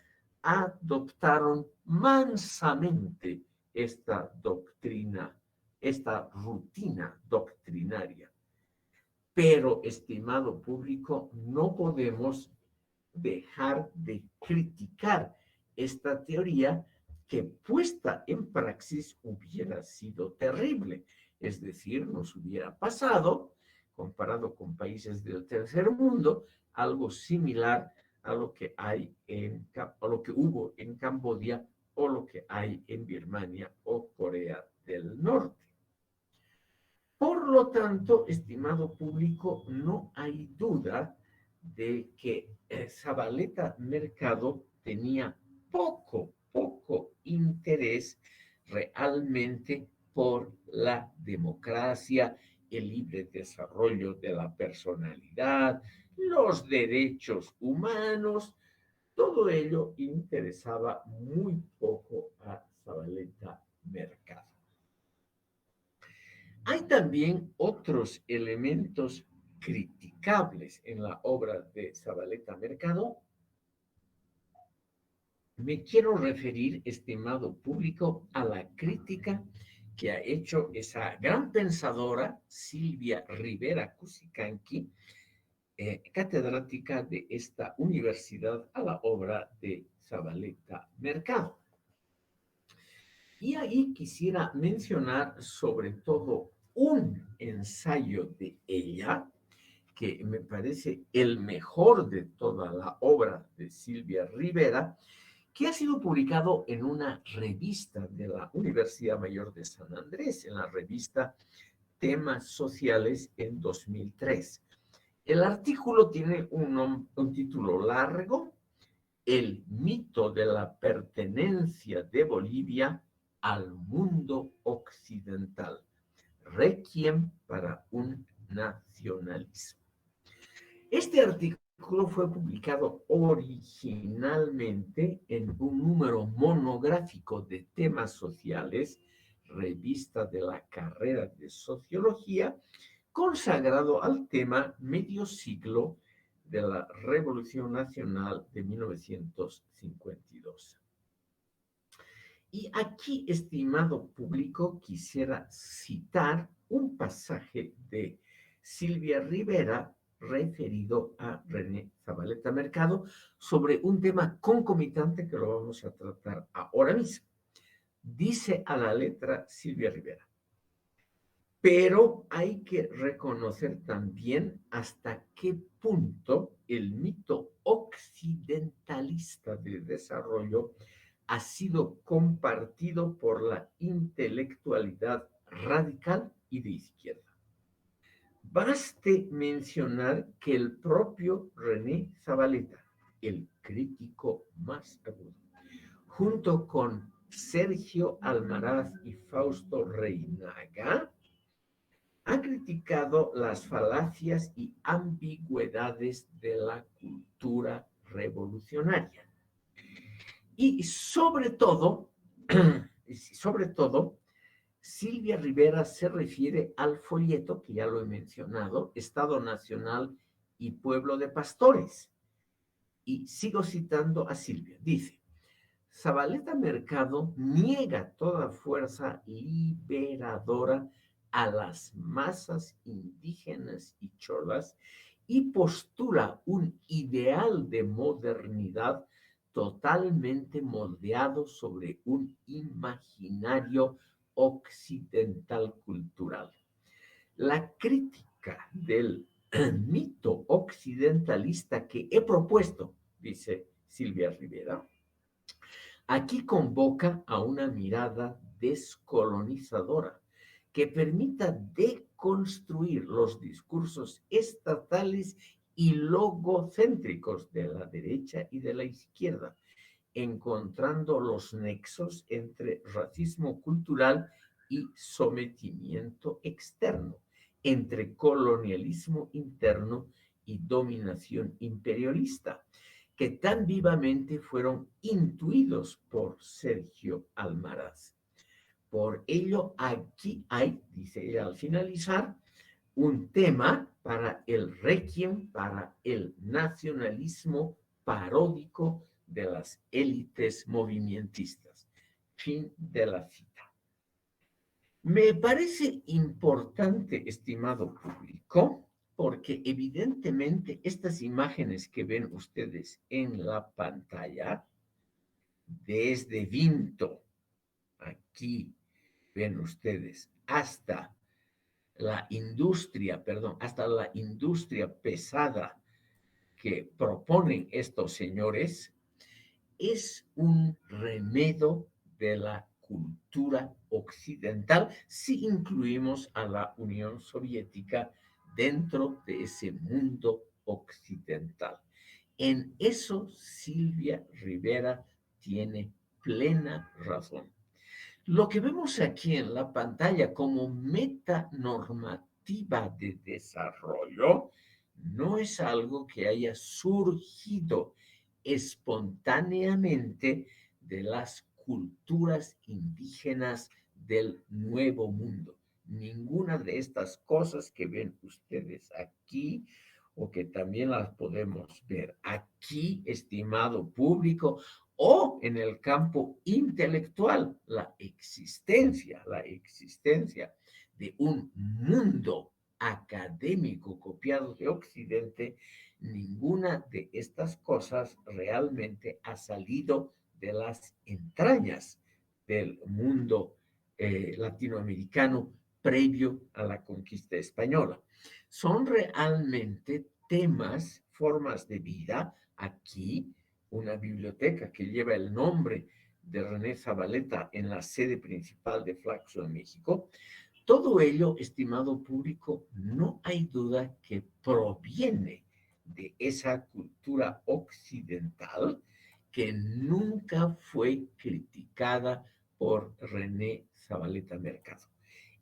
adoptaron mansamente esta doctrina, esta rutina doctrinaria. Pero, estimado público, no podemos dejar de criticar esta teoría que puesta en praxis hubiera sido terrible. Es decir, nos hubiera pasado, comparado con países del tercer mundo, algo similar a lo que hubo en Camboya o lo que hay en Birmania o Corea del Norte. Por lo tanto, estimado público, no hay duda de que Zabaleta Mercado tenía poco interés realmente por la democracia, el libre desarrollo de la personalidad, los derechos humanos. Todo ello interesaba muy poco a Zabaleta Mercado. Hay también otros elementos criticables en la obra de Zabaleta Mercado. Me quiero referir, estimado público, a la crítica que ha hecho esa gran pensadora Silvia Rivera Cusicanqui, catedrática de esta universidad, a la obra de Zabaleta Mercado. Y ahí quisiera mencionar sobre todo un ensayo de ella, que me parece el mejor de toda la obra de Silvia Rivera, que ha sido publicado en una revista de la Universidad Mayor de San Andrés, en la revista Temas Sociales en 2003. El artículo tiene un título largo, El mito de la pertenencia de Bolivia al mundo occidental, Requiem para un nacionalismo. Este artículo fue publicado originalmente en un número monográfico de temas sociales, revista de la carrera de sociología, consagrado al tema Medio siglo de la Revolución Nacional de 1952. Y aquí, estimado público, quisiera citar un pasaje de Silvia Rivera referido a René Zabaleta Mercado sobre un tema concomitante que lo vamos a tratar ahora mismo. Dice a la letra Silvia Rivera: pero hay que reconocer también hasta qué punto el mito occidentalista de desarrollo ha sido compartido por la intelectualidad radical y de izquierda. Baste mencionar que el propio René Zabaleta, el crítico más agudo, junto con Sergio Almaraz y Fausto Reinaga, ha criticado las falacias y ambigüedades de la cultura revolucionaria. Y sobre todo, Silvia Rivera se refiere al folleto, que ya lo he mencionado, Estado Nacional y Pueblo de Pastores, Y sigo citando a Silvia. Dice, Zabaleta Mercado niega toda fuerza liberadora a las masas indígenas y cholas y postula un ideal de modernidad totalmente moldeado sobre un imaginario occidental cultural. La crítica del mito occidentalista que he propuesto, dice Silvia Rivera, aquí convoca a una mirada descolonizadora que permita deconstruir los discursos estatales y logocéntricos de la derecha y de la izquierda, encontrando los nexos entre racismo cultural y sometimiento externo, entre colonialismo interno y dominación imperialista, que tan vivamente fueron intuidos por Sergio Almaraz. Por ello, aquí hay, dice ella al finalizar, un tema para el requiem, para el nacionalismo paródico de las élites movimentistas. Fin de la cita. Me parece importante, estimado público, porque evidentemente estas imágenes que ven ustedes en la pantalla, desde Vinto, aquí ven ustedes, hasta la industria pesada que proponen estos señores, es un remedo de la cultura occidental si incluimos a la Unión Soviética dentro de ese mundo occidental. En eso Silvia Rivera tiene plena razón. Lo que vemos aquí en la pantalla como metanormativa de desarrollo no es algo que haya surgido espontáneamente de las culturas indígenas del Nuevo Mundo. Ninguna de estas cosas que ven ustedes aquí o que también las podemos ver aquí, estimado público, o en el campo intelectual, la existencia de un mundo académico copiado de Occidente, ninguna de estas cosas realmente ha salido de las entrañas del mundo latinoamericano previo a la conquista española. Son realmente temas, formas de vida aquí, una biblioteca que lleva el nombre de René Zabaleta en la sede principal de Flaxo en México. Todo ello, estimado público, no hay duda que proviene de esa cultura occidental que nunca fue criticada por René Zabaleta Mercado.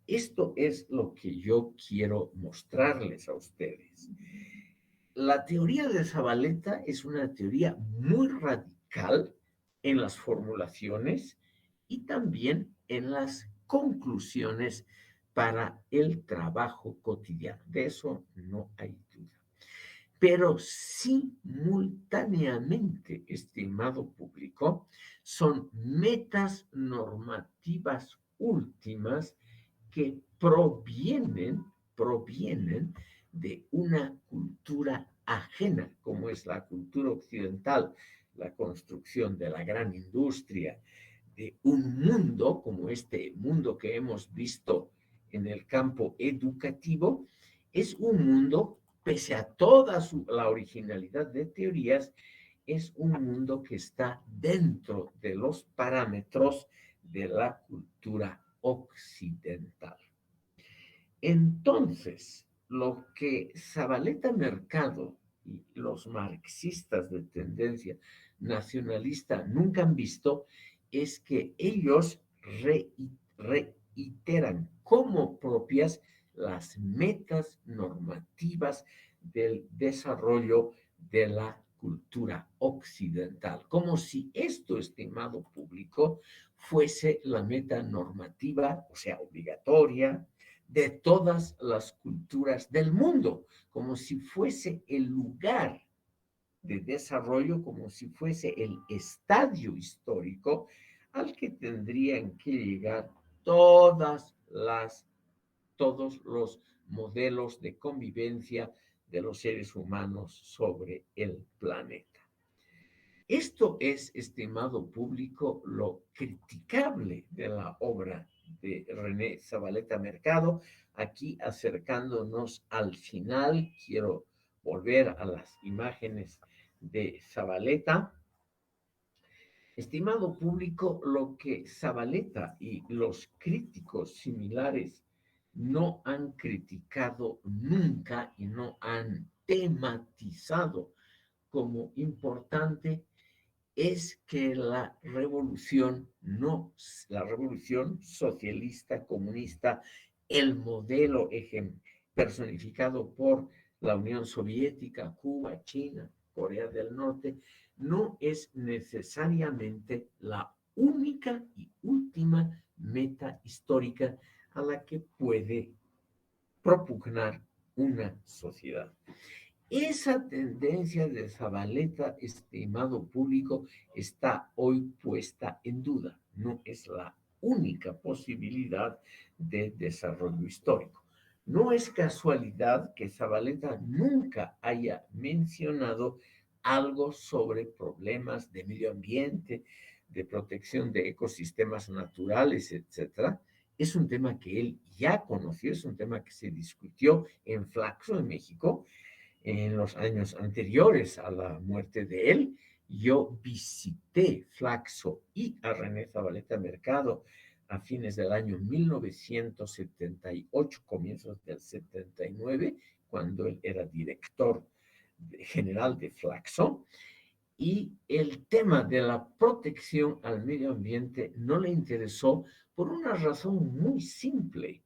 Esto es lo que yo quiero mostrarles a ustedes. La teoría de Zabaleta es una teoría muy radical en las formulaciones y también en las conclusiones para el trabajo cotidiano. De eso no hay duda. Pero simultáneamente, estimado público, son metas normativas últimas que provienen de una cultura ajena, como es la cultura occidental, la construcción de la gran industria, de un mundo como este mundo que hemos visto en el campo educativo, es un mundo, pese a toda la originalidad de teorías, es un mundo que está dentro de los parámetros de la cultura occidental. Entonces, lo que Zabaleta Mercado y los marxistas de tendencia nacionalista nunca han visto es que ellos reiteran como propias las metas normativas del desarrollo de la cultura occidental, como si esto, estimado público, fuese la meta normativa, o sea, obligatoria, de todas las culturas del mundo, como si fuese el lugar de desarrollo como si fuese el estadio histórico al que tendrían que llegar todos los modelos de convivencia de los seres humanos sobre el planeta. Esto es, estimado público, lo criticable de la obra de René Zabaleta Mercado. Aquí acercándonos al final, quiero volver a las imágenes de Zabaleta. Estimado público, lo que Zabaleta y los críticos similares no han criticado nunca y no han tematizado como importante es que la revolución socialista, comunista, el modelo personificado por la Unión Soviética, Cuba, China, Corea del Norte, no es necesariamente la única y última meta histórica a la que puede propugnar una sociedad. Esa tendencia de Zabaleta, estimado público, está hoy puesta en duda. No es la única posibilidad de desarrollo histórico. No es casualidad que Zabaleta nunca haya mencionado algo sobre problemas de medio ambiente, de protección de ecosistemas naturales, etcétera. Es un tema que él ya conoció, es un tema que se discutió en Flaxo, en México, en los años anteriores a la muerte de él. Yo visité Flaxo y a René Zabaleta Mercado a fines del año 1978, comienzos del 79, cuando él era director general de Flaxo. Y el tema de la protección al medio ambiente no le interesó por una razón muy simple,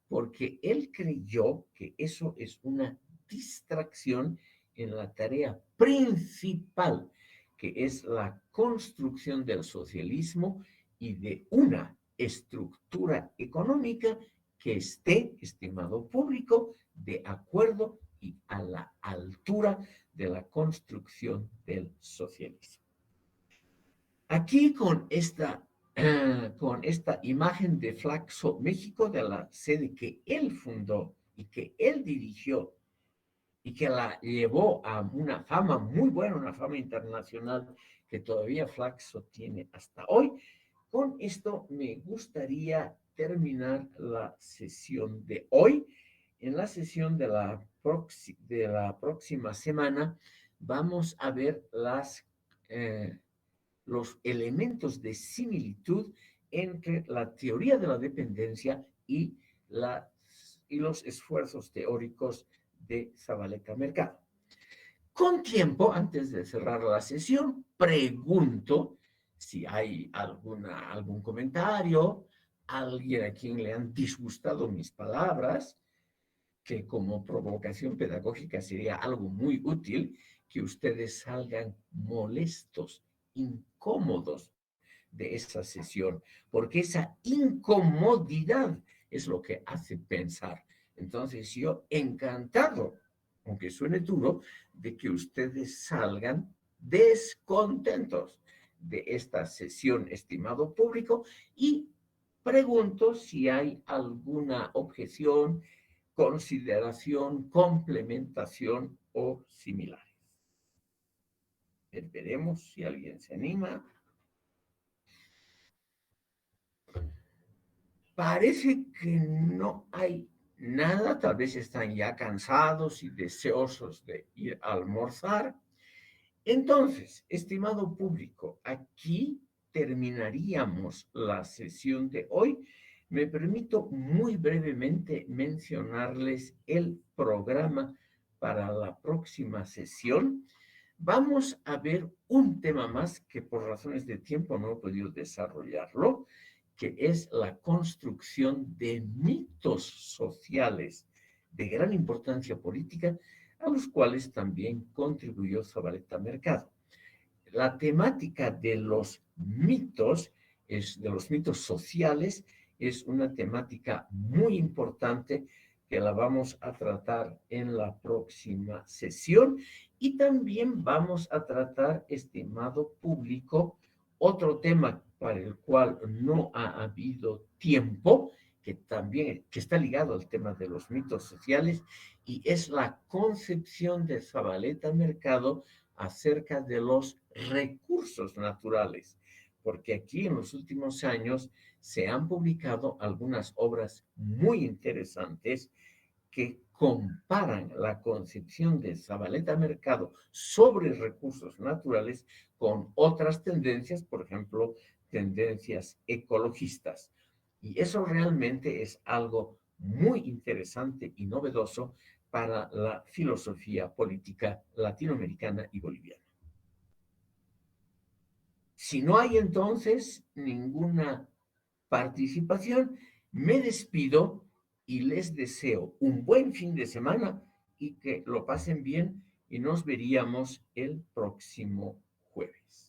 porque él creyó que eso es una distracción en la tarea principal, que es la construcción del socialismo y de una estructura económica que esté, estimado público, de acuerdo y a la altura de la construcción del socialismo. Aquí con esta imagen de Flaxo, México, de la sede que él fundó y que él dirigió y que la llevó a una fama muy buena, una fama internacional que todavía Flaxo tiene hasta hoy. Con esto me gustaría terminar la sesión de hoy. En la sesión de la próxima semana vamos a ver los elementos de similitud entre la teoría de la dependencia y los esfuerzos teóricos de Zabaleta Mercado. Con tiempo, antes de cerrar la sesión, pregunto si hay algún comentario, alguien a quien le han disgustado mis palabras, que como provocación pedagógica sería algo muy útil, que ustedes salgan molestos, incómodos de esa sesión, porque esa incomodidad es lo que hace pensar. Entonces yo encantado, aunque suene duro, de que ustedes salgan descontentos de esta sesión, estimado público, y pregunto si hay alguna objeción, consideración, complementación o similares. Veremos si alguien se anima. Parece que no hay nada, tal vez están ya cansados y deseosos de ir a almorzar. Entonces, estimado público, aquí terminaríamos la sesión de hoy. Me permito muy brevemente mencionarles el programa para la próxima sesión. Vamos a ver un tema más que por razones de tiempo no he podido desarrollarlo, que es la construcción de mitos sociales de gran importancia política, a los cuales también contribuyó Zabaleta Mercado. La temática de los mitos, de los mitos sociales, es una temática muy importante que la vamos a tratar en la próxima sesión Y también vamos a tratar, estimado público, otro tema para el cual no ha habido tiempo, que también que está ligado al tema de los mitos sociales, y es la concepción de Zabaleta Mercado acerca de los recursos naturales, porque aquí en los últimos años se han publicado algunas obras muy interesantes que comparan la concepción de Zabaleta Mercado sobre recursos naturales con otras tendencias, por ejemplo, tendencias ecologistas. Y eso realmente es algo muy interesante y novedoso para la filosofía política latinoamericana y boliviana. Si no hay entonces ninguna participación, me despido y les deseo un buen fin de semana y que lo pasen bien y nos veríamos el próximo jueves.